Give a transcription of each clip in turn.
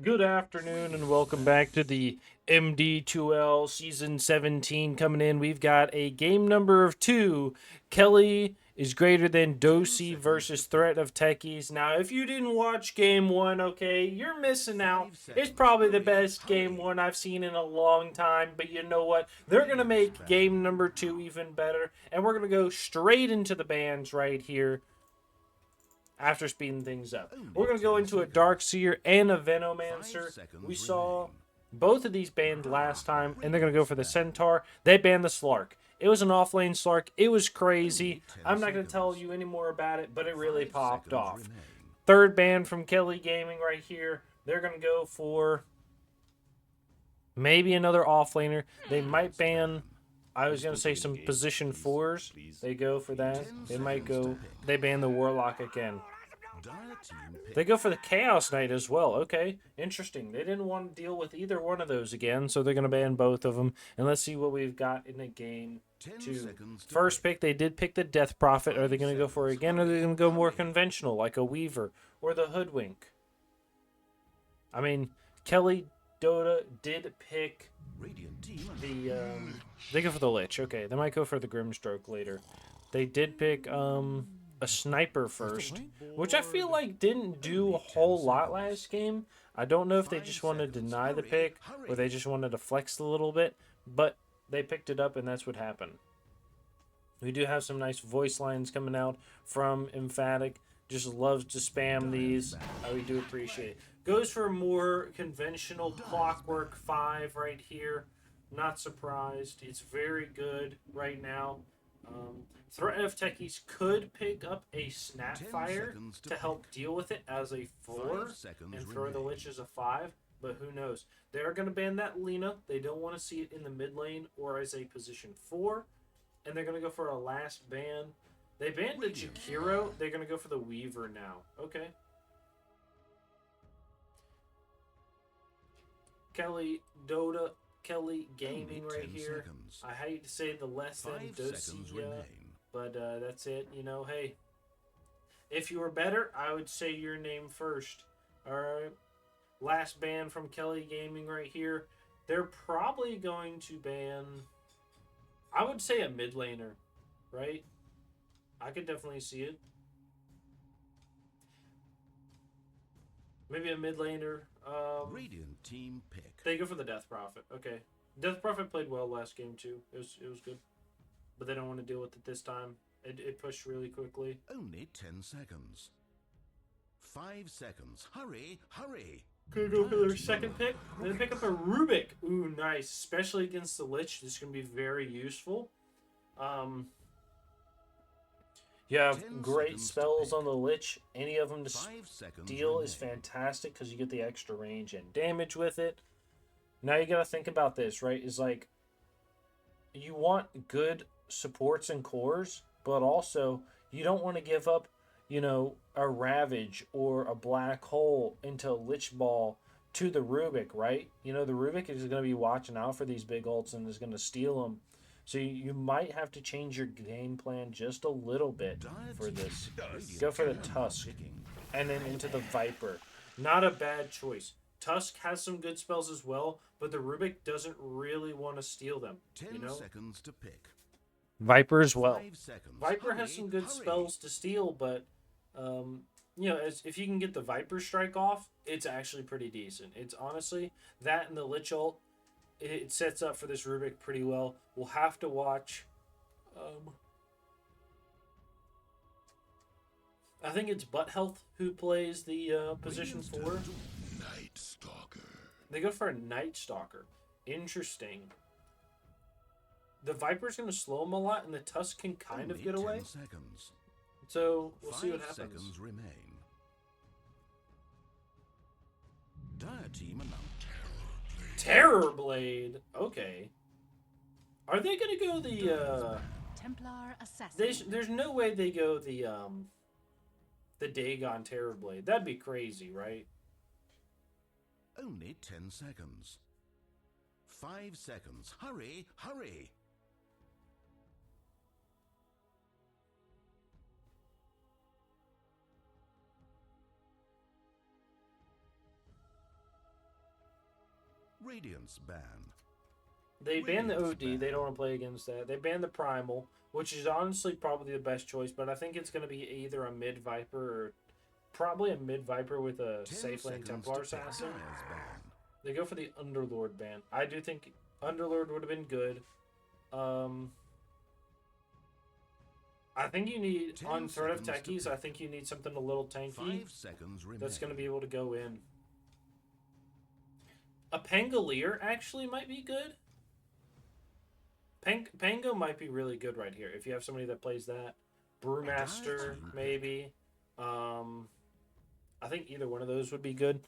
Good afternoon and welcome back to the MD2L Season 17 coming in. We've got a game number of two. Keli is greater than Dosiia versus Threat of Techies. Now, if you didn't watch game one, okay, you're missing out. It's probably the best game one I've seen in a long time, but you know what? They're going to make game number two even better, and we're going to go straight into the bands right here after speeding things up. We're going to go into a Dark Seer and a Venomancer. We saw both of these banned last time, and they're going to go for the Centaur. They banned the Slark. It was an offlane Slark. It was crazy. I'm not going to tell you any more about it, but it really popped off. Third ban from Keli Gaming right here. They're going to go for maybe another offlaner. They might ban, I was going to say, some position fours. They go for that. They might go, they ban the Warlock again. They go for the Chaos Knight as well. Okay, interesting. They didn't want to deal with either one of those again, so they're going to ban both of them. And let's see what we've got in the game two. First pick, they did pick the Death Prophet. Are they going to go for it again, or are they going to go more conventional, like a Weaver or the Hoodwink? I mean, Keli Dota did pick the. They go for the Lich. Okay, they might go for the Grimstroke later. They did pick a sniper first, which I feel like didn't do a whole lot last game. I don't know if they just wanted to deny the pick or they just wanted to flex a little bit, but they picked it up and that's what happened. We do have some nice voice lines coming out from Emphatic. Just loves to spam these. We do appreciate it. Goes for a more conventional Clockwork 5 right here. Not surprised. It's very good right now. Threat of Techies could pick up a Snapfire to help deal with it as a 4 and throw the Lich as a 5, but who knows. They're going to ban that Lena. They don't want to see it in the mid lane or as a position 4, and they're going to go for a last ban. They banned the Jakiro. They're going to go for the Weaver now. Okay. Keli Dota, Keli Gaming right here. I hate to say the less than Dosiia, but that's it. You know, hey, if you were better, I would say your name first. All right. Last ban from Keli Gaming right here. They're probably going to ban, I would say, a mid laner, right? I could definitely see it. Maybe a mid laner. Radiant team pick. They go for the Death Prophet. Okay. Death Prophet played well last game too. It was good. But they don't want to deal with it this time. It pushed really quickly. Only 10 seconds. 5 seconds. Hurry, hurry. Gonna go for their second pick. Then pick up a Rubik. Ooh, nice. Especially against the Lich. This is gonna be very useful. Um, you have great spells on the Lich. Any of them to steal is fantastic because you get the extra range and damage with it. Now you gotta think about this, right? Is like you want good supports and cores, but also you don't want to give up, a Ravage or a Black Hole into a Lich Ball to the Rubik, right? The Rubik is going to be watching out for these big ults and is going to steal them. So you might have to change your game plan just a little bit for this. Go for the Tusk and then into the Viper. Not a bad choice. Tusk has some good spells as well, but the Rubik doesn't really want to steal them. 10 seconds to pick. Viper as well. 5 seconds. Viper has some good spells to steal, but if you can get the Viper strike off, it's actually pretty decent. It's honestly that and the Lich ult. It sets up for this Rubik pretty well. We'll have to watch. I think it's Butt Health who plays the position 4. Night Stalker. They go for a Night Stalker. Interesting. The Viper's going to slow him a lot, and the Tusk can kind of get away. Seconds. So we'll see what 5 happens. seconds remain. Dire team announced. Terror Blade. Okay. Are they going to go the Templar assassin. there's no way they go the Dagon Terror Blade. That'd be crazy, right? Only 10 seconds. 5 seconds. Hurry, hurry. Radiance ban. They banned the Radiance OD. ban. They don't want to play against that. They banned the Primal, which is honestly probably the best choice, but I think it's going to be either a mid Viper or probably a mid Viper with a 10 safe lane seconds Templar to pick Assassin. Dire's ban. They go for the Underlord ban. I do think Underlord would have been good. I think you need, 10 on Threat of seconds to Techies, I pick. think you need something a little tanky 5 seconds remain. that's going to be able to go in. A Pangolier actually might be good. Pango might be really good right here if you have somebody that plays that. Brewmaster, maybe. I think either one of those would be good.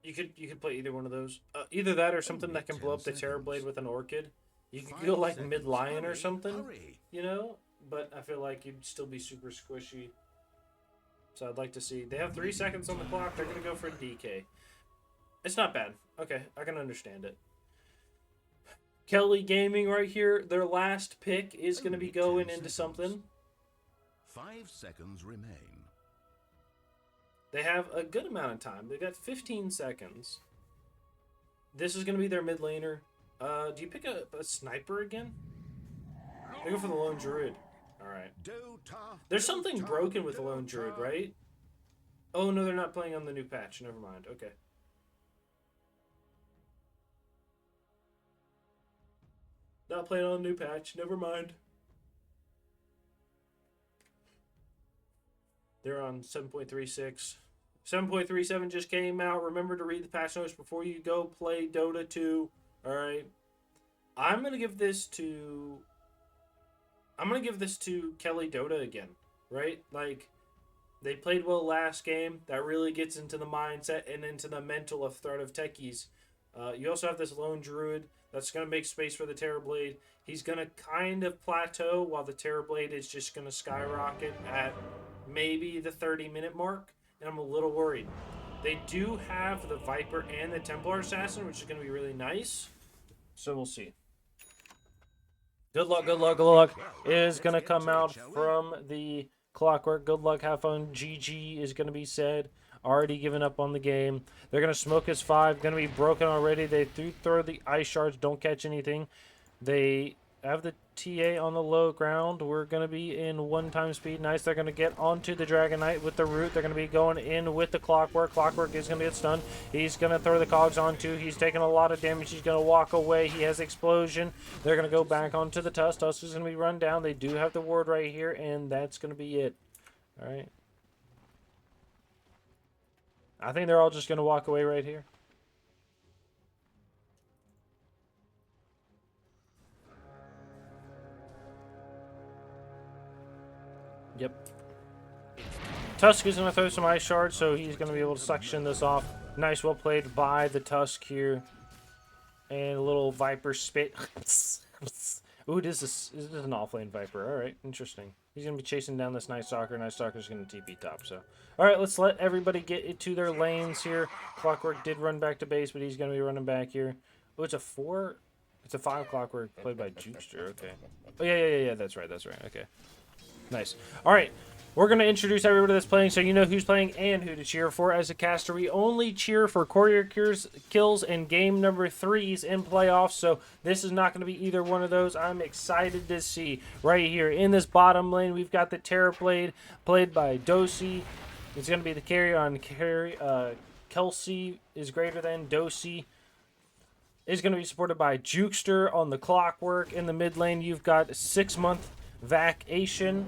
You could play either one of those. Either that or something that can blow up the Terrorblade with an Orchid. You could go like mid Lion or something, you know. But I feel like you'd still be super squishy. So I'd like to see. They have 3 seconds on the clock. They're gonna go for a DK. It's not bad. Okay, I can understand it. Keli Gaming right here. Their last pick is gonna be going into something. 5 seconds remain. They have a good amount of time. They got 15 seconds. This is going to be their mid laner. Do you pick a sniper again? They go for the Lone Druid. Alright. There's something broken with the Lone Druid, right? Oh, no, they're not playing on the new patch. Never mind. Okay. Not playing on the new patch. Never mind. They're on 7.36. 7.37 just came out. Remember to read the patch notes before you go play Dota 2. Alright. I'm gonna give this to Keli Dota again. Right? Like, they played well last game. That really gets into the mindset and into the mental of Threat of Techies. You also have this Lone Druid that's going to make space for the Terrorblade. He's going to kind of plateau while the Terrorblade is just going to skyrocket at maybe the 30-minute mark. And I'm a little worried. They do have the Viper and the Templar Assassin, which is going to be really nice. So we'll see. Good luck, good luck, good luck is going to come out from the Clockwork. Good luck, have fun. GG is going to be said. Already given up on the game. They're going to smoke his 5. Going to be broken already. They throw the ice shards. Don't catch anything. They have the TA on the low ground. We're going to be in 1x speed. Nice. They're going to get onto the Dragon Knight with the root. They're going to be going in with the Clockwork. Clockwork is going to get stunned. He's going to throw the cogs onto. He's taking a lot of damage. He's going to walk away. He has explosion. They're going to go back onto the Tusk. Tusk is going to be run down. They do have the ward right here, and that's going to be it. All right. I think they're all just going to walk away right here. Yep. Tusk is going to throw some ice shards, so he's going to be able to suction this off. Nice, well played by the Tusk here. And a little Viper spit. Ooh, this is an offlane Viper. Alright, interesting. He's going to be chasing down this Night Stalker. Night Stalker's going to TP top, so. Alright, let's let everybody get into their lanes here. Clockwork did run back to base, but he's going to be running back here. Oh, it's a 4? It's a 5 Clockwork played by Jukester, okay. Oh, yeah, that's right, okay. Nice. Alright, we're going to introduce everybody that's playing so you know who's playing and who to cheer for. As a caster, we only cheer for courier kills and game number 3s in playoffs, so this is not going to be either one of those. I'm excited to see right here in this bottom lane. We've got the Terrorblade played by Dosiia. It's going to be the carry on carry. Kelsey is greater than Dosiia. Is going to be supported by Jukester on the Clockwork. In the mid lane, you've got 6-month vacation.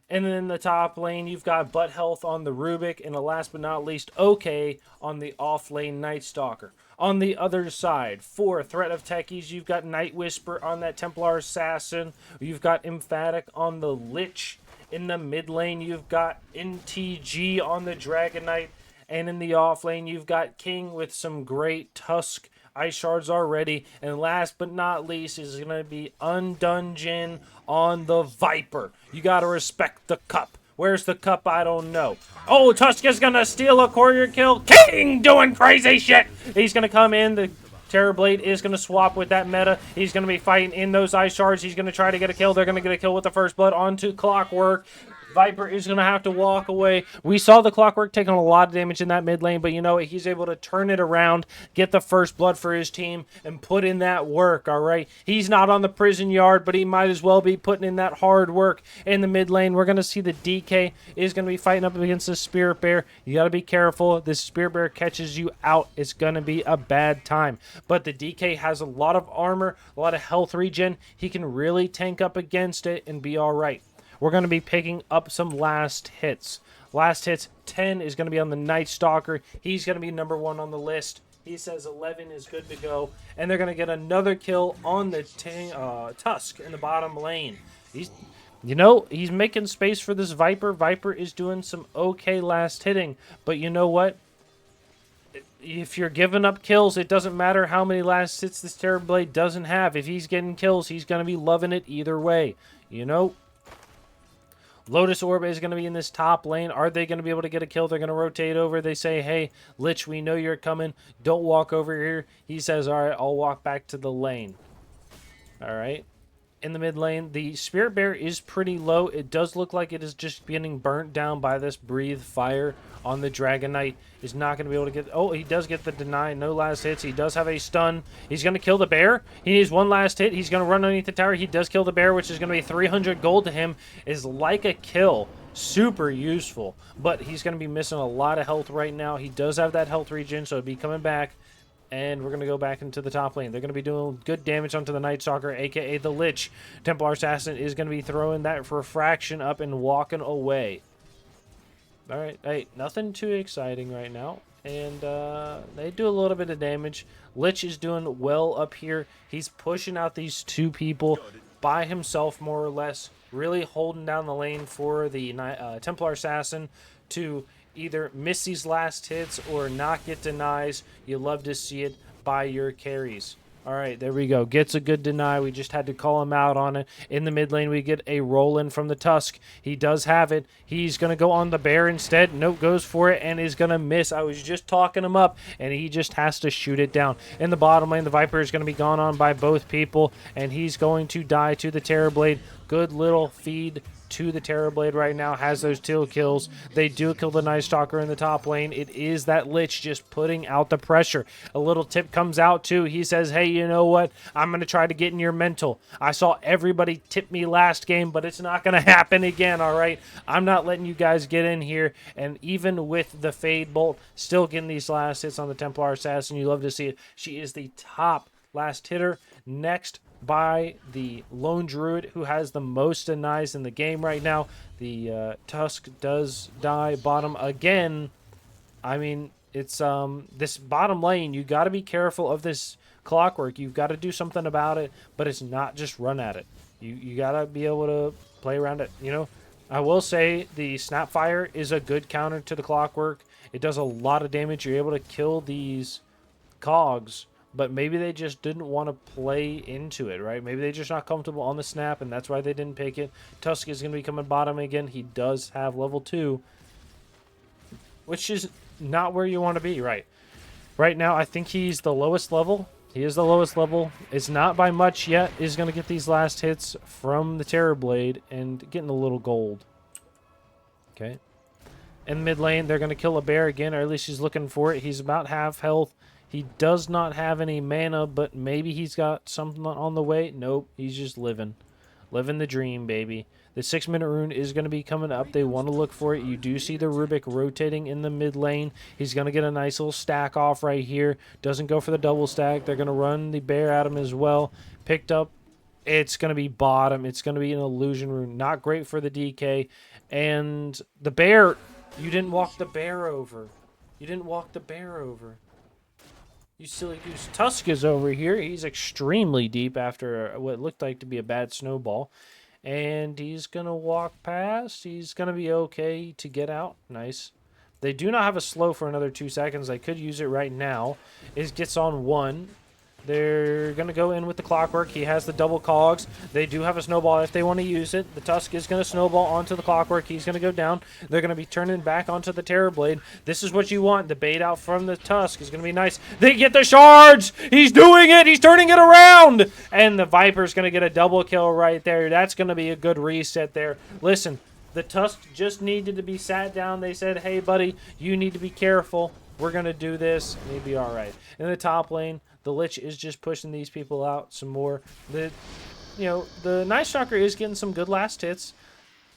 And then in the top lane, you've got Butt Health on the Rubik. And last but not least, OK on the off lane Night Stalker. On the other side, for Threat of Techies, you've got Night Whisper on that Templar Assassin. You've got Emphatic on the Lich. In the mid lane, you've got NTG on the Dragon Knight. And in the off lane, you've got King with some great Tusk ice shards already. And last but not least is going to be Undungeon on the Viper. You got to respect the cup. Where's the cup? I don't know. Oh, Tusk is going to steal a courier kill. King doing crazy shit. He's going to come in. The Terrorblade is going to swap with that meta. He's going to be fighting in those ice shards. He's going to try to get a kill. They're going to get a kill with the first blood onto Clockwork. Viper is going to have to walk away. We saw the Clockwork taking a lot of damage in that mid lane, but you know what? He's able to turn it around, get the first blood for his team, and put in that work, all right? He's not on the prison yard, but he might as well be putting in that hard work in the mid lane. We're going to see the DK is going to be fighting up against the Spirit Bear. You got to be careful. This Spirit Bear catches you out. It's going to be a bad time. But the DK has a lot of armor, a lot of health regen. He can really tank up against it and be all right. We're going to be picking up some last hits. Last hits, 10 is going to be on the Night Stalker. He's going to be number 1 on the list. He says 11 is good to go. And they're going to get another kill on the Tusk in the bottom lane. He's making space for this Viper. Viper is doing some okay last hitting. But you know what? If you're giving up kills, it doesn't matter how many last hits this Terrorblade doesn't have. If he's getting kills, he's going to be loving it either way. You know? Lotus Orb is going to be in this top lane. Are they going to be able to get a kill? They're going to rotate over. They say, hey, Lich, we know you're coming. Don't walk over here. He says, all right, I'll walk back to the lane. All right. In the mid lane, the Spirit Bear is pretty low. It does look like it is just getting burnt down by this Breathe Fire on the Dragon Knight. He's not going to be able to get... Oh, he does get the deny. No last hits. He does have a stun. He's going to kill the bear. He needs one last hit. He's going to run underneath the tower. He does kill the bear, which is going to be 300 gold to him. Is like a kill. Super useful. But he's going to be missing a lot of health right now. He does have that health regen, so he'll be coming back. And we're going to go back into the top lane. They're going to be doing good damage onto the Night Stalker, a.k.a. the Lich. Templar Assassin is going to be throwing that refraction up and walking away. All right. Hey, nothing too exciting right now. And they do a little bit of damage. Lich is doing well up here. He's pushing out these two people by himself, more or less. Really holding down the lane for the Templar Assassin to either miss these last hits or not get denies. You love to see it by your carries. All right, there we go. Gets a good deny. We just had to call him out on it. In the mid lane, we get a roll in from the Tusk. He does have it. He's going to go on the bear instead. Nope, goes for it and is going to miss. I was just talking him up, and he just has to shoot it down. In the bottom lane, the Viper is going to be gone on by both people, and he's going to die to the Terrorblade. Good little feed to the Terrorblade right now, has those 2 kills. They do kill the Night Stalker in the top lane. It is that Lich just putting out the pressure. A little tip comes out too. He says, hey, you know what? I'm going to try to get in your mental. I saw everybody tip me last game, but it's not going to happen again, all right? I'm not letting you guys get in here. And even with the Fade Bolt, still getting these last hits on the Templar Assassin. You love to see it. She is the top last hitter. Next by the Lone Druid, who has the most denies in the game right now. The Tusk does die bottom again. I mean, it's this bottom lane. You got to be careful of this Clockwork. You've got to do something about it, but it's not just run at it. You got to be able to play around it. You know, I will say the Snapfire is a good counter to the Clockwork. It does a lot of damage. You're able to kill these cogs, but maybe they just didn't want to play into it, right? Maybe they're just not comfortable on the snap, and that's why they didn't pick it. Tusk is going to be coming bottom again. He does have level 2, which is not where you want to be, right? Right now, I think he's the lowest level. He is the lowest level. It's not by much yet. He's going to get these last hits from the Terrorblade and getting a little gold. Okay. In the mid lane, they're going to kill a bear again, or at least he's looking for it. He's about half health. He does not have any mana, but maybe he's got something on the way. Nope, he's just living. Living the dream, baby. The 6-minute rune is going to be coming up. They want to look for it. You do see the Rubik rotating in the mid lane. He's going to get a nice little stack off right here. Doesn't go for the double stack. They're going to run the bear at him as well. Picked up. It's going to be bottom. It's going to be an illusion rune. Not great for the DK. And the bear, you didn't walk the bear over. You didn't walk the bear over. You silly goose. Tusk is over here. He's extremely deep after what looked like to be a bad snowball. And he's going to walk past. He's going to be okay to get out. Nice. They do not have a slow for another 2 seconds. They could use it right now. It gets on 1. They're going to go in with the Clockwork. He has the double cogs. They do have a snowball if they want to use it. The Tusk is going to snowball onto the Clockwork. He's going to go down. They're going to be turning back onto the Terrorblade. This is what you want. The bait out from the Tusk is going to be nice. They get the shards. He's doing it. He's turning it around. And the Viper's going to get a double kill right there. That's going to be a good reset there. Listen, The Tusk just needed to be sat down. They said, hey, buddy, you need to be careful. We're going to do this. And he'd be all right. In the top lane, the Lich is just pushing these people out some more. The Night Stalker is getting some good last hits.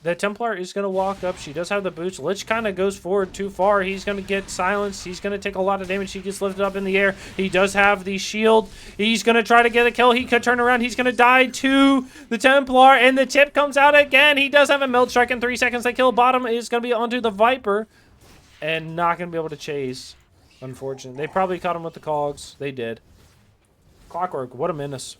The Templar is going to walk up. She does have the boots. Lich kind of goes forward too far. He's going to get silenced. He's going to take a lot of damage. He gets lifted up in the air. He does have the shield. He's going to try to get a kill. He could turn around. He's going to die to the Templar, and the tip comes out again. He does have a melt strike in 3 seconds. The kill bottom is going to be onto the Viper, and not going to be able to chase, unfortunately. They probably caught him with the cogs. They did. Clockwork, what a menace.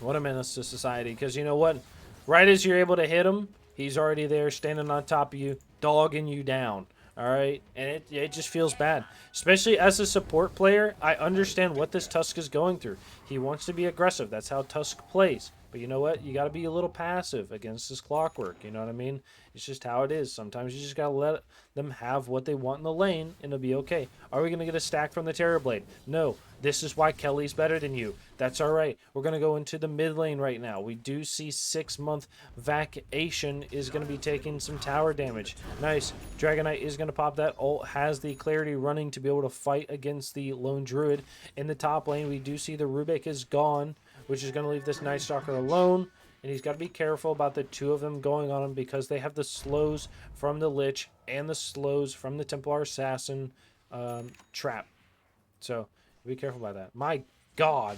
What a menace to society, because you know what? Right as you're able to hit him, he's already there standing on top of you, dogging you down. All right? And it just feels bad. Especially as a support player, I understand what this Tusk is going through. He wants to be aggressive. That's how Tusk plays. But you know what? You got to be a little passive against this Clockwork. You know what I mean? It's just how it is. Sometimes you just got to let them have what they want in the lane, and it'll be okay. Are we going to get a stack from the Terrorblade? No. This is why Keli's better than you. That's all right. We're going to go into the mid lane right now. We do see 6-month vacation is going to be taking some tower damage. Nice. Dragon Knight is going to pop that ult. Has the clarity running to be able to fight against the Lone Druid. In the top lane, we do see the Rubik is gone, which is going to leave this Night Stalker alone. And he's got to be careful about the two of them going on him because they have the slows from the Lich and the slows from the Templar Assassin trap. So be careful about that. My God.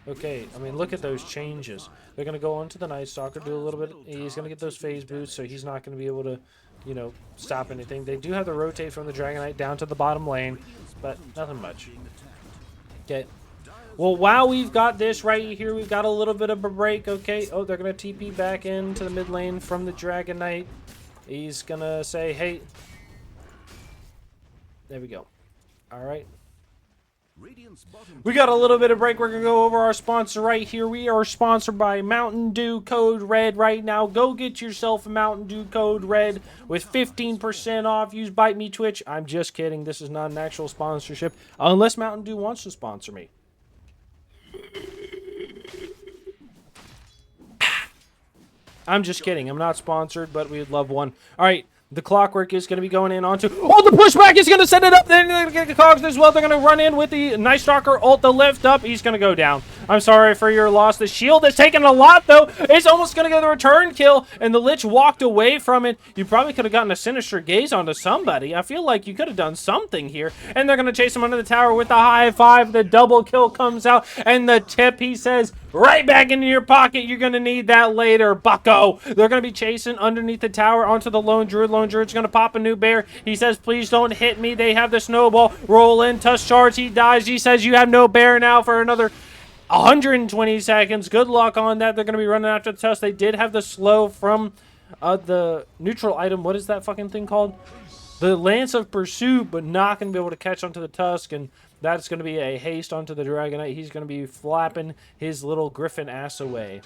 Okay, I mean, look at those changes. They're going to go on to the Night Stalker, do a little bit. He's going to get those phase boots, so he's not going to be able to, you know, stop anything. They do have the rotate from the Dragon Knight down to the bottom lane, but nothing much. Okay. Well, while we've got this right here, we've got a little bit of a break, okay? Oh, they're going to TP back into the mid lane from the Dragon Knight. He's going to say, hey. There we go. All right. We got a little bit of break. We're going to go over our sponsor right here. We are sponsored by Mountain Dew Code Red right now. Go get yourself a Mountain Dew Code Red with 15% off. Use Bite Me Twitch. I'm just kidding. This is not an actual sponsorship unless Mountain Dew wants to sponsor me. I'm just kidding. I'm not sponsored, but we would love one. All right. The Clockwork is going to be going in onto... Oh, the pushback is going to set it up. Then they're going to get the cogs as well. They're going to run in with the Night Stalker ult, the lift up. He's going to go down. I'm sorry for your loss. The shield is taking a lot, though. It's almost going to get a return kill, and the Lich walked away from it. You probably could have gotten a Sinister Gaze onto somebody. I feel like you could have done something here. And they're going to chase him under the tower with the high five. The double kill comes out, and the tip, he says... Right back into your pocket. You're going to need that later, bucko. They're going to be chasing underneath the tower onto the Lone Druid. Lone Druid's going to pop a new bear. He says, please don't hit me. They have the snowball. Roll in. Tusk charge. He dies. He says, you have no bear now for another 120 seconds. Good luck on that. They're going to be running after the Tusk. They did have the slow from the neutral item. What is that fucking thing called? The Lance of Pursuit, but not going to be able to catch onto the Tusk, and that's going to be a haste onto the Dragon Knight. He's going to be flapping his little griffin ass away.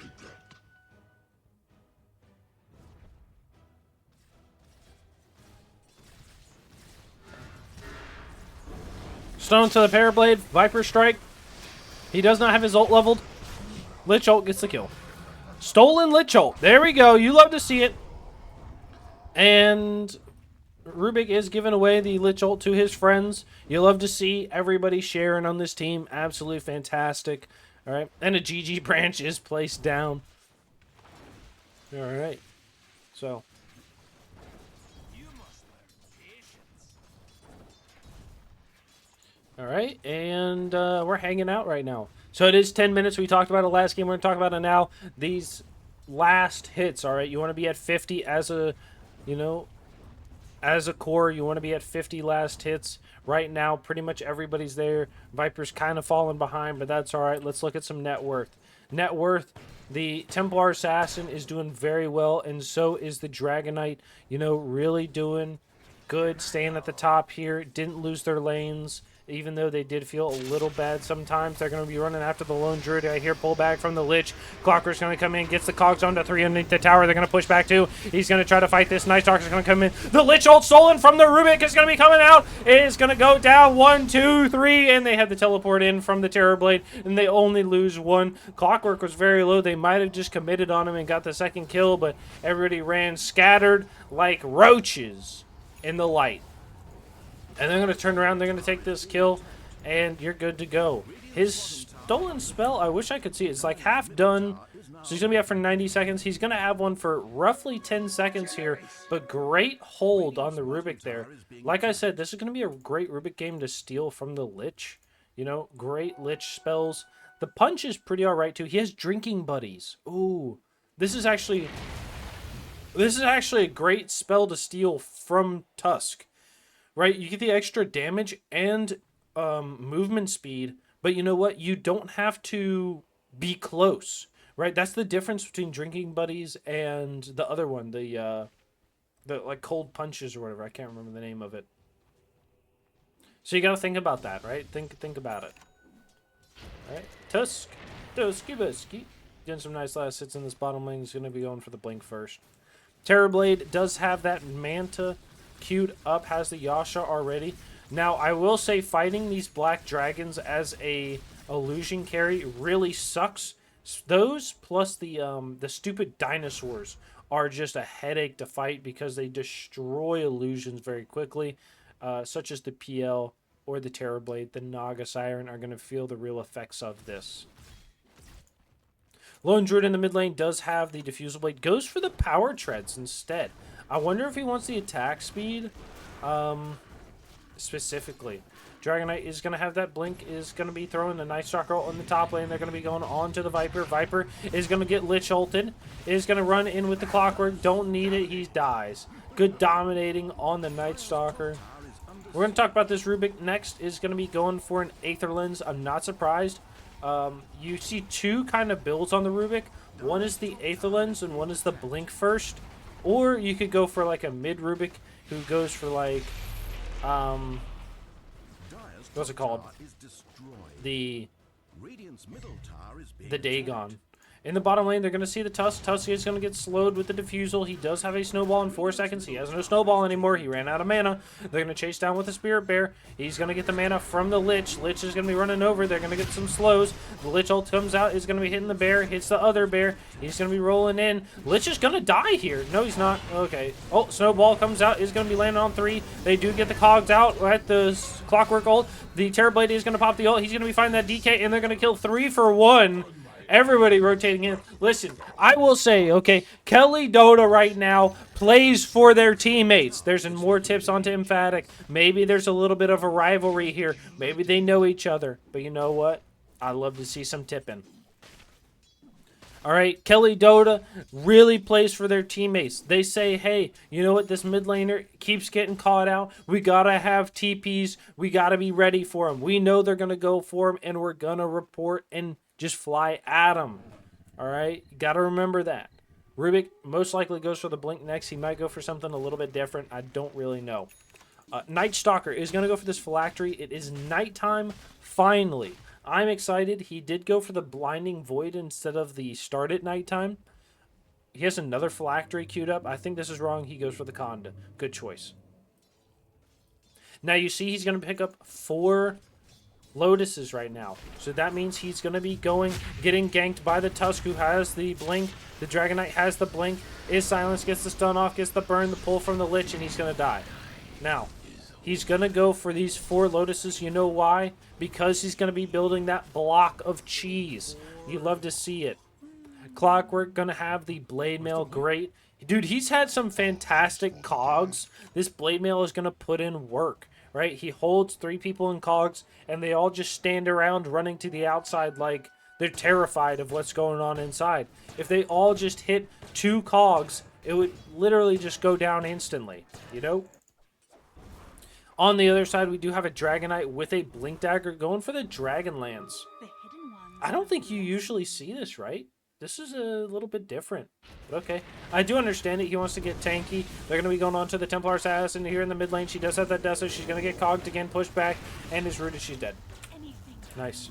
Stone to the Parablade. Viper Strike. He does not have his ult leveled. Lich ult gets the kill. Stolen Lich ult. There we go. You love to see it. And... Rubik is giving away the Lich ult to his friends. You love to see everybody sharing on this team. Absolutely fantastic. All right. And a GG branch is placed down. All right. So. All right. And we're hanging out right now. So it is 10 minutes. We talked about it last game. We're going to talk about it now. These last hits. All right. You want to be at 50 as a, you know, as a core, you want to be at 50 last hits. Right now, pretty much everybody's there. Viper's kind of falling behind, but that's all right. Let's look at some net worth. Net worth, the Templar Assassin is doing very well, and so is the Dragon Knight. You know, really doing good, staying at the top here. Didn't lose their lanes. even though they did feel a little bad sometimes. They're going to be running after the Lone Druid. I hear pull back from the Lich. Clockwork's going to come in, gets the cogs onto 3 underneath the tower. They're going to push back too. He's going to try to fight this. Night Stalker's going to come in. The Lich ult stolen from the Rubik is going to be coming out. It is going to go down 1, 2, 3, and they have the teleport in from the Terrorblade, and they only lose 1. Clockwork was very low. They might have just committed on him and got the second kill, but everybody ran scattered like roaches in the light. And they're going to turn around, they're going to take this kill, and you're good to go. His stolen spell, I wish I could see it. It's like half done, so he's going to be out for 90 seconds. He's going to have one for roughly 10 seconds here, but great hold on the Rubik there. Like I said, this is going to be a great Rubik game to steal from the Lich. You know, great Lich spells. The punch is pretty alright too. He has drinking buddies. Ooh, this is actually a great spell to steal from Tusk. Right, you get the extra damage and movement speed, but you know what? You don't have to be close, right? That's the difference between drinking buddies and the other one, the like cold punches or whatever. I can't remember the name of it. So you got to think about that, right? Think about it. All right, Tusky Busky, getting some nice last hits in this bottom lane. He's going to be going for the blink first. Terrorblade does have that Manta queued up, has the Yasha already. Now, I will say fighting these black dragons as a illusion carry really sucks. Those plus the stupid dinosaurs are just a headache to fight because they destroy illusions very quickly, such as the PL or the Terrorblade. The Naga Siren are going to feel the real effects of this. Lone Druid in the mid lane does have the Diffusal Blade. Goes for the Power Treads instead. I wonder if he wants the attack speed, specifically. Dragon Knight is going to have that blink, is going to be throwing the Night Stalker on the top lane. They're going to be going on to the Viper. Viper is going to get Lich ulted, is going to run in with the Clockwork. Don't need it, he dies. Good dominating on the Night Stalker. We're going to talk about this Rubik next, is going to be going for an Aether Lens. I'm not surprised. You see two kind of builds on the Rubik. One is the Aether Lens and one is the blink first. Or you could go for like a mid Rubik who goes for like, what's it called? The Dagon. In the bottom lane, they're going to see the Tusk. Tusk is going to get slowed with the Diffusal. He does have a Snowball in 4 seconds. He has no Snowball anymore. He ran out of mana. They're going to chase down with the Spirit Bear. He's going to get the mana from the Lich. Lich is going to be running over. They're going to get some slows. The Lich ult comes out. Is going to be hitting the bear. Hits the other bear. He's going to be rolling in. Lich is going to die here. No, he's not. Okay. Oh, Snowball comes out. Is going to be landing on 3. They do get the cogs out at the Clockwork ult. The Terrorblade is going to pop the ult. He's going to be finding that DK, and they're going to kill 3 for 1. Everybody rotating in. Listen, I will say, okay, Keli Dota right now plays for their teammates. There's more tips onto Emphatic. Maybe there's a little bit of a rivalry here. Maybe they know each other. But you know what? I love to see some tipping. All right, Keli Dota really plays for their teammates. They say, hey, you know what? This mid laner keeps getting caught out. We got to have TPs. We got to be ready for them. We know they're going to go for them, and we're going to report and just fly at him. All right? You got to remember that. Rubik most likely goes for the blink next. He might go for something a little bit different. I don't really know. Night Stalker is going to go for this phylactery. It is nighttime, finally. I'm excited. He did go for the Blinding Void instead of the Start at Nighttime. He has another phylactery queued up. I think this is wrong. He goes for the Conda. Good choice. Now you see he's going to pick up 4 Lotuses right now. So that means he's going to be getting ganked by the Tusk, who has the blink. The Dragon Knight has the blink. Is silence, gets the stun off, gets the burn, the pull from the Lich, and he's going to die. Now, he's going to go for these 4 Lotuses. You know why? Because he's going to be building that block of cheese. You love to see it. Clockwork going to have the Blade Mail. Great. Dude, he's had some fantastic cogs. This Blade Mail is going to put in work. Right? He holds 3 people in cogs, and they all just stand around running to the outside like they're terrified of what's going on inside. If they all just hit 2 cogs, it would literally just go down instantly, you know? On the other side, we do have a Dragon Knight with a Blink Dagger going for the Dragonlance. I don't think you usually see this, right? this is a little bit different. But okay. I do understand it. He wants to get tanky. They're going to be going on to the Templar Assassin here in the mid lane. She does have that Dosiia. She's going to get cogged again, pushed back, and is rooted. She's dead. Nice.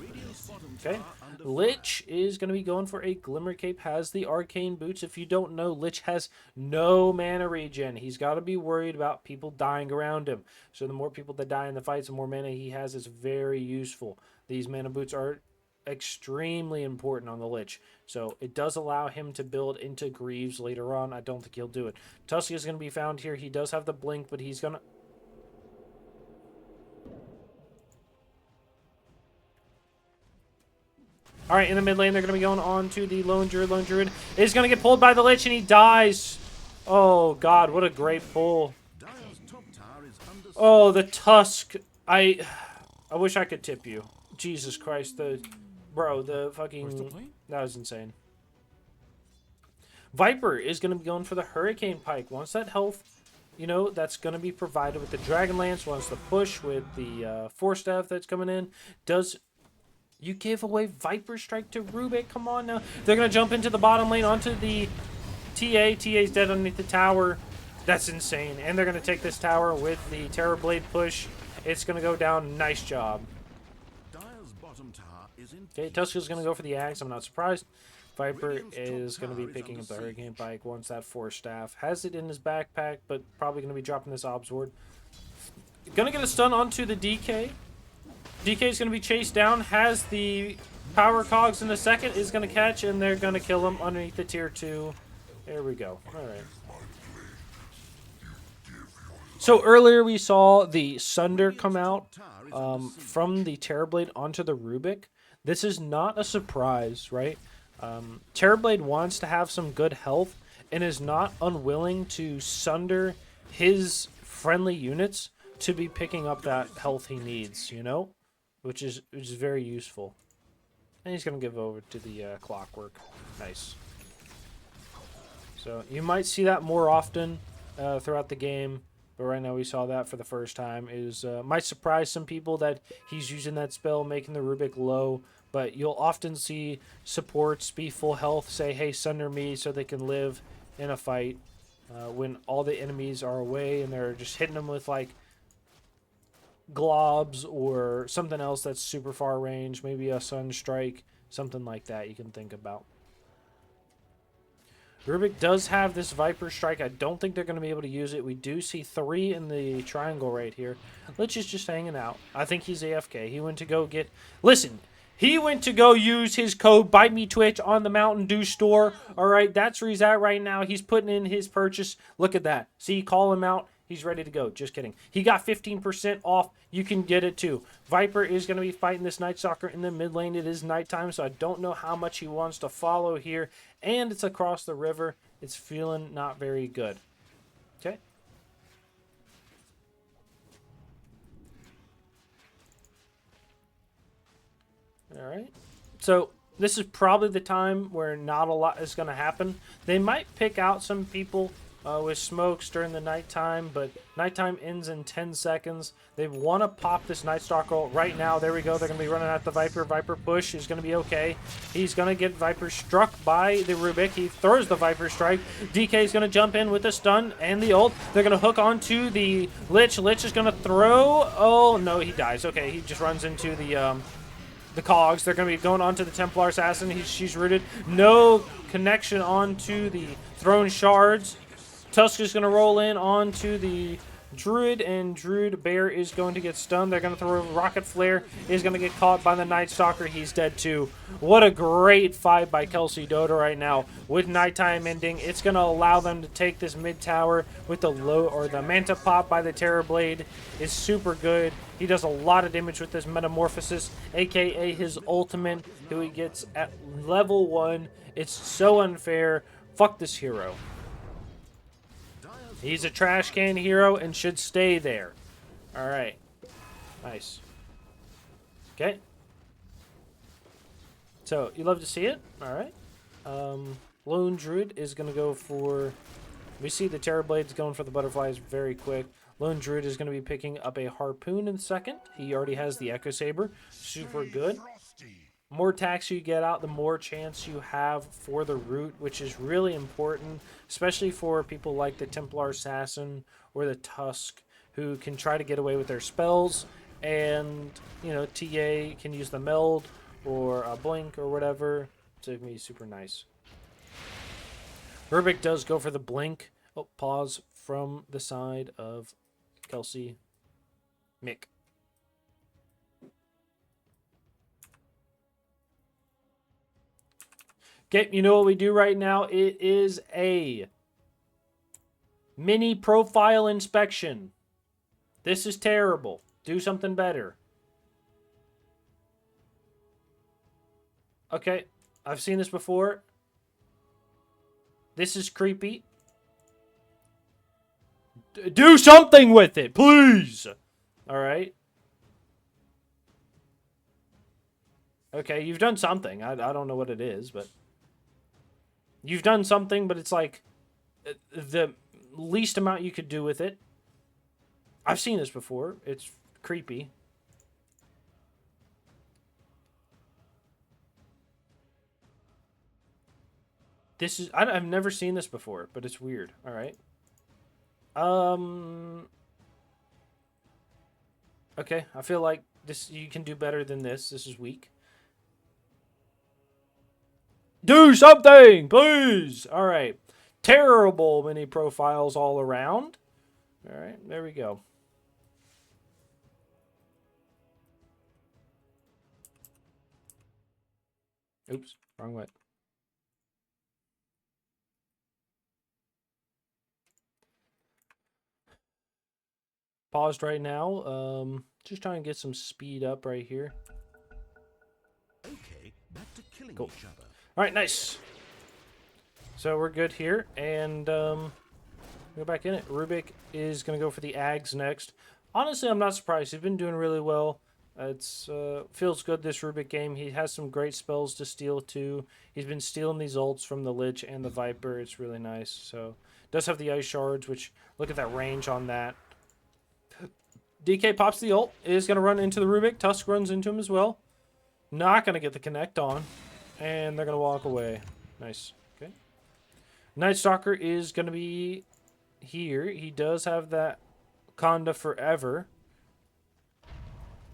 Okay. Lich is going to be going for a Glimmer Cape, has the Arcane Boots. If you don't know, Lich has no mana regen. He's got to be worried about people dying around him. So the more people that die in the fights, the more mana he has is very useful. These mana boots are extremely important on the Lich. So it does allow him to build into Greaves later on. I don't think he'll do it. Tusky is going to be found here. He does have the blink, but he's going to... All right, in the mid lane, they're going to be going on to the Lone Druid. Lone Druid is going to get pulled by the Lich, and he dies. Oh, God, what a great pull. Oh, the Tusk. I wish I could tip you. Jesus Christ, Bro, the fucking... That was insane. Viper is going to be going for the Hurricane Pike. Once that health, you know, that's going to be provided with the Dragon Lance. Once the push with the Force Staff that's coming in. Does... You gave away Viper Strike to Rubik. Come on now. They're going to jump into the bottom lane onto the TA. TA's dead underneath the tower. That's insane. And they're going to take this tower with the Terror Blade push. It's going to go down. Nice job. Okay, Tuska's going to go for the axe. I'm not surprised. Viper is going to be picking up the Hurricane Pike once that Force Staff. Has it in his backpack, but probably going to be dropping this Obs Ward. Going to get a stun onto the DK. DK is going to be chased down, has the power cogs in a second, is going to catch, and they're going to kill him underneath the tier 2. There we go. All right. So earlier we saw the Sunder come out from the Terrorblade onto the Rubik. This is not a surprise, right? Terrorblade wants to have some good health and is not unwilling to sunder his friendly units to be picking up that health he needs, you know? Which is very useful. And he's going to give over to the Clockwork. Nice. So you might see that more often throughout the game. But right now we saw that for the first time. It might surprise some people that he's using that spell, making the Rubik low. But you'll often see supports be full health, say, hey, sunder me, so they can live in a fight. When all the enemies are away and they're just hitting them with, like, globs or something else that's super far range, maybe a Sunstrike, something like that you can think about. Rubik does have this Viper Strike. I don't think they're going to be able to use it. We do see 3 in the triangle right here. Lich is just hanging out. I think he's AFK. He went to go get... Listen, he went to go use his code Bite Me Twitch on the Mountain Dew store. All right, that's where he's at right now. He's putting in his purchase. Look at that. See, call him out. He's ready to go. Just kidding. He got 15% off. You can get it too. Viper is going to be fighting this Night Stalker in the mid lane. It is nighttime, so I don't know how much he wants to follow here. And it's across the river. It's feeling not very good. Okay. All right. So this is probably the time where not a lot is going to happen. They might pick out some people with smokes during the nighttime, but nighttime ends in 10 seconds. They want to pop this Night Stalker right now. There we go. They're going to be running at the Viper. Viper push is going to be okay. He's going to get Viper struck by the Rubik. He throws the Viper Strike. DK is going to jump in with the stun and the ult. They're going to hook onto the Lich. Lich is going to throw. Oh, no, he dies. Okay, he just runs into the cogs. They're going to be going on to the Templar Assassin. She's rooted. No connection onto the thrown shards. Tusk is going to roll in onto the Druid, and Druid Bear is going to get stunned. They're going to throw a Rocket Flare. Is going to get caught by the Night Stalker. He's dead too. What a great fight by Kelsey Dota right now. With nighttime ending, it's going to allow them to take this mid tower with the the Manta Pop by the Terror Blade is super good. He does a lot of damage with this Metamorphosis, aka his ultimate, who he gets at level 1. It's so unfair. Fuck this hero. He's a trash can hero and should stay there. All right. Nice. Okay. So, you love to see it. All right. Lone Druid is going to go for... We see the Terror Blade's going for the butterflies very quick. Lone Druid is going to be picking up a Harpoon in second. He already has the Echo Saber. Super good. More tax you get out, the more chance you have for the root, which is really important, especially for people like the Templar Assassin or the Tusk, who can try to get away with their spells, and, you know, TA can use the meld or a blink or whatever to be super nice. Rubik does go for the blink. Oh, pause from the side of Kelsey. Mick. Okay, you know what we do right now? It is a mini profile inspection. This is terrible. Do something better. Okay, I've seen this before. This is creepy. Do something with it, please. All right. Okay, you've done something. I don't know what it is, but you've done something, but it's like the least amount you could do with it. I've seen this before. It's creepy. This is... I've never seen this before, but it's weird. All right. Okay, I feel like this... You can do better than this. This is weak. Do something, please! All right. Terrible mini profiles all around. All right, there we go. Oops, wrong way. Paused right now. Just trying to get some speed up right here. Okay, back to killing Cool. each other. All right, nice. So we're good here, and go back in it. Rubik is going to go for the Ags next. Honestly, I'm not surprised. He's been doing really well. It's feels good, this Rubik game. He has some great spells to steal, too. He's been stealing these ults from the Lich and the Viper. It's really nice. So, does have the Ice Shards, which, look at that range on that. DK pops the ult. Is going to run into the Rubik. Tusk runs into him as well. Not going to get the connect on. And they're going to walk away. Nice. Okay. Night Stalker is going to be here. He does have that Conda Forever.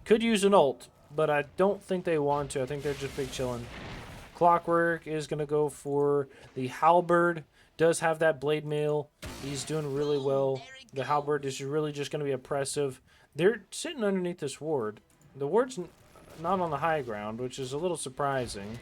Could use an ult, but I don't think they want to. I think they're just big chilling. Clockwork is going to go for the Halberd. Does have that Blade Mail. He's doing really well. The Halberd is really just going to be oppressive. They're sitting underneath this ward. The ward's not on the high ground, which is a little surprising.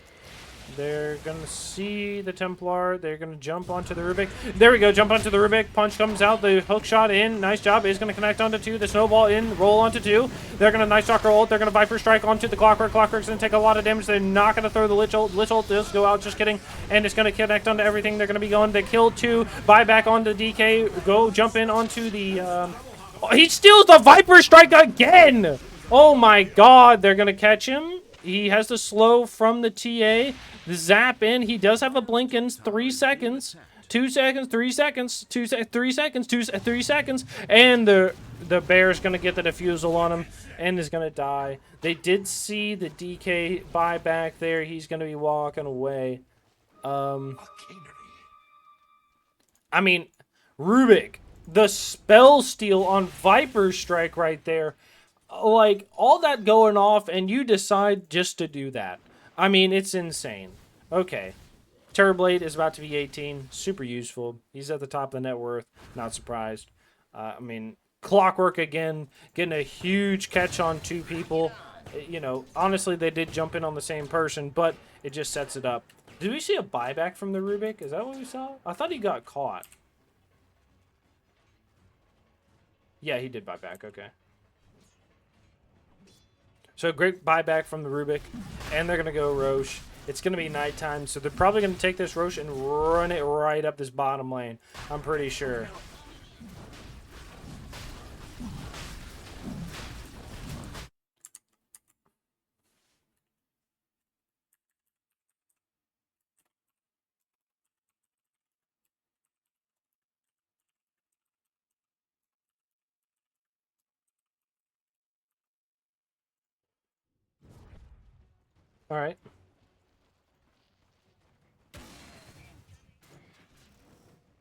They're going to see the Templar. They're going to jump onto the Rubik. There we go. Jump onto the Rubik. Punch comes out. The hook shot in. Nice job. Is going to connect onto 2. The snowball in. Roll onto 2. They're going to Night Stalker ult. They're going to Viper Strike onto the Clockwork. Clockwork's going to take a lot of damage. They're not going to throw the Lich ult. Lich ult does go out. Just kidding. And it's going to connect onto everything. They're going to be going. They kill 2. Buy back onto DK. Go jump in onto the... he steals the Viper Strike again! Oh my god. They're going to catch him. He has the slow from the TA. The zap in. He does have a blink in 3 seconds. 2 seconds, 3 seconds, 3 seconds, 3 seconds. And the bear's going to get the defusal on him and is going to die. They did see the DK buyback there. He's going to be walking away. I mean, Rubik, the spell steal on Viper Strike right there. Like, all that going off, and you decide just to do that. I mean, it's insane. Okay. Terrorblade is about to be 18. Super useful. He's at the top of the net worth. Not surprised. I mean, Clockwork again, getting a huge catch on 2 people. You know, honestly, they did jump in on the same person, but it just sets it up. Did we see a buyback from the Rubik? Is that what we saw? I thought he got caught. Yeah, he did buy back. Okay. So great buyback from the Rubik. And they're going to go Roche. It's going to be nighttime, so they're probably going to take this Roche and run it right up this bottom lane. I'm pretty sure. All right.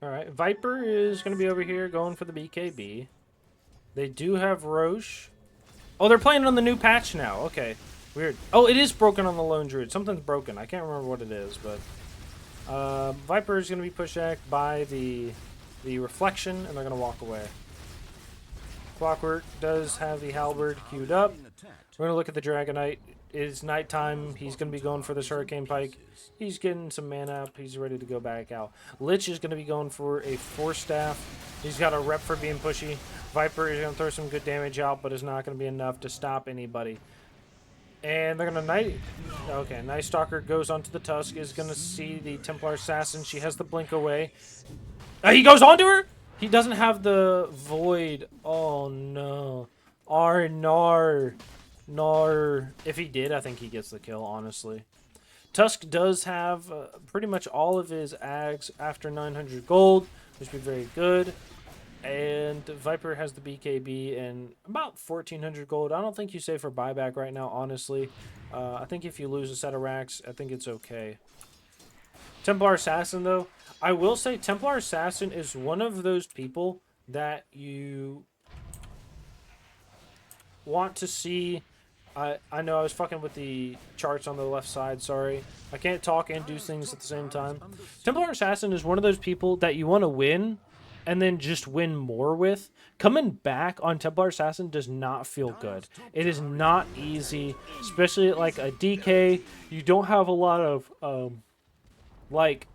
All right. Viper is going to be over here going for the BKB. They do have Roche. Oh, they're playing on the new patch now. Okay. Weird. Oh, it is broken on the Lone Druid. Something's broken. I can't remember what it is, but Viper is going to be pushed back by the Reflection, and they're going to walk away. Clockwork does have the Halberd queued up. We're going to look at the Dragonite. It's nighttime. He's going to be going for this Hurricane Pike. He's getting some mana up. He's ready to go back out. Lich is going to be going for a Force Staff. He's got a rep for being pushy. Viper is going to throw some good damage out, but it's not going to be enough to stop anybody. And they're going to Night... Okay, Night Stalker goes onto the Tusk. Is going to see the Templar Assassin. She has the blink away. He goes onto her? He doesn't have the Void. Oh, no. Nar. If he did, I think he gets the kill, honestly. Tusk does have pretty much all of his Ags after 900 gold, which would be very good. And Viper has the BKB and about 1,400 gold. I don't think you save for buyback right now, honestly. I think if you lose a set of racks, I think it's okay. Templar Assassin, though. I will say Templar Assassin is one of those people that you want to see. I know I was fucking with the charts on the left side, sorry. I can't talk and do things at the same time. Templar Assassin is one of those people that you want to win and then just win more with. Coming back on Templar Assassin does not feel good. It is not easy, especially at like a DK. You don't have a lot of like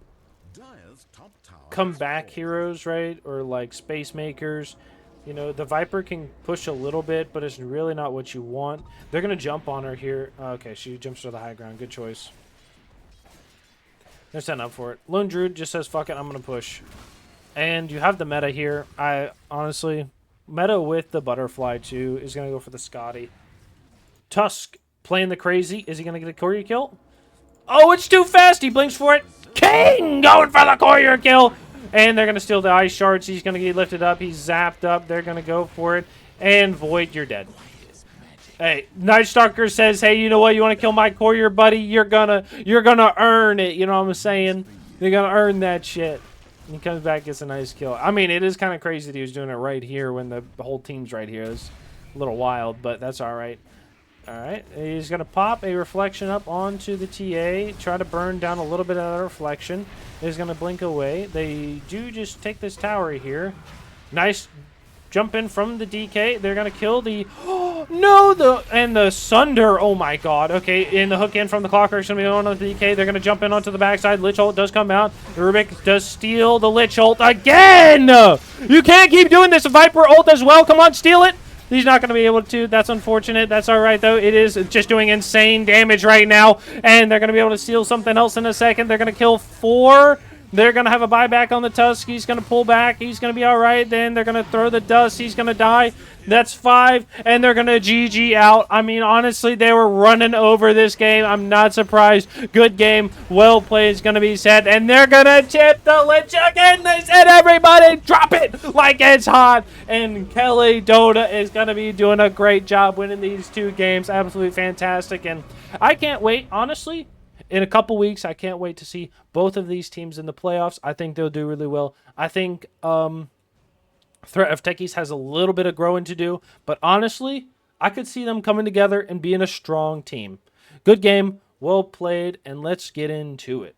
comeback heroes, right? Or like space makers. You know, the Viper can push a little bit, but it's really not what you want. They're going to jump on her here. Okay, she jumps to the high ground. Good choice. They're setting up for it. Lone Druid just says, fuck it, I'm going to push. And you have the meta here. I honestly, meta with the Butterfly too is going to go for the Scotty. Tusk playing the crazy. Is he going to get a courier kill? Oh, it's too fast. He blinks for it. King going for the courier kill. And they're going to steal the ice shards. He's going to get lifted up. He's zapped up. They're going to go for it. And Void, you're dead. Hey, Night Stalker says, hey, you know what? You want to kill my courier, buddy? You're gonna earn it. You know what I'm saying? You're going to earn that shit. And he comes back, gets a nice kill. I mean, it is kind of crazy that he was doing it right here when the whole team's right here. It's a little wild, but that's all right. All right, he's going to pop a reflection up onto the TA, try to burn down a little bit of that reflection. He's going to blink away. They do just take this tower here. Nice jump in from the DK. They're going to kill the... Oh, no! The Sunder. Oh, my God. Okay, in the hook in from the Clockwork. It's going to be on the DK. They're going to jump in onto the backside. Lich ult does come out. Rubik does steal the Lich ult again! You can't keep doing this. Viper ult as well. Come on, steal it. He's not going to be able to. That's unfortunate. That's all right, though. It is just doing insane damage right now. And they're going to be able to steal something else in a second. They're going to kill 4. They're going to have a buyback on the Tusk. He's going to pull back. He's going to be all right. Then they're going to throw the dust. He's going to die. That's 5. And they're going to GG out. I mean, honestly, they were running over this game. I'm not surprised. Good game. Well played is going to be said. And they're going to chip the Lich again. They said, everybody, drop it like it's hot. And Keli Dota is going to be doing a great job winning these 2 games. Absolutely fantastic. And I can't wait, honestly. In a couple weeks, I can't wait to see both of these teams in the playoffs. I think they'll do really well. I think Threat of Techies has a little bit of growing to do. But honestly, I could see them coming together and being a strong team. Good game, well played, and let's get into it.